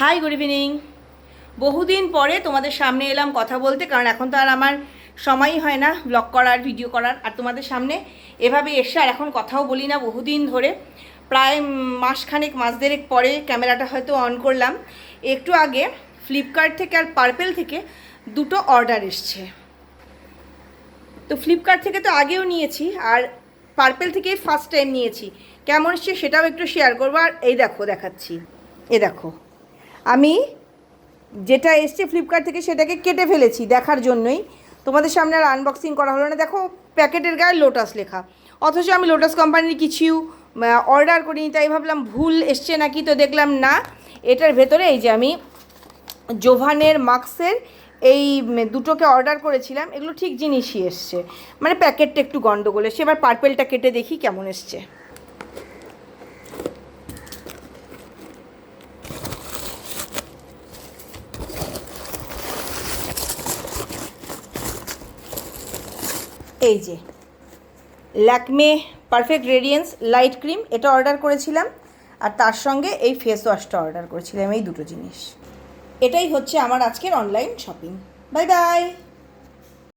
High, good evening. বহুদিন পরে তোমাদের সামনে এলাম কথা বলতে, কারণ এখন তো আর আমার সময়ই হয় না ব্লগ করার, ভিডিও করার। আর তোমাদের সামনে এভাবে এসে আর এখন কথাও বলি না বহুদিন ধরে, প্রায় মাসখানেক, মাস দেড়েক পরে ক্যামেরাটা হয়তো অন করলাম। একটু আগে ফ্লিপকার্ট থেকে আর পার্পেল থেকে দুটো অর্ডার এসছে। তো ফ্লিপকার্ট থেকে তো আগেও নিয়েছি, আর পার্পেল থেকেই ফার্স্ট টাইম নিয়েছি। কেমন এসছে সেটাও একটু শেয়ার করবো। আর এই দেখো, দেখাচ্ছি, এ দেখো, আমি যেটা এসছে ফ্লিপকার্ট থেকে সেটাকে কেটে ফেলেছি দেখার জন্যই। তোমাদের সামনে আর আনবক্সিং করা হলো না। দেখো, প্যাকেটের গায়ে লোটাস লেখা, অথচ আমি লোটাস কোম্পানির কিছু অর্ডার করিনি। তাই ভাবলাম ভুল এসছে নাকি, তো দেখলাম না, এটার ভেতরে এই যে আমি জোভানের মাস্কের এই দুটোকে অর্ডার করেছিলাম, এগুলো ঠিক জিনিসই এসছে, মানে প্যাকেটটা একটু গন্ডগোল এসছে। এবার পার্পেলটা কেটে দেখি কেমন এসছে। এই যে Lakme perfect radiance light cream, এটা অর্ডার করেছিলাম, আর তার সঙ্গে এই ফেস ওয়াশটা অর্ডার করেছিলাম, এই দুটো জিনিস। এটাই হচ্ছে আমার আজকের অনলাইন শপিং। Bye bye.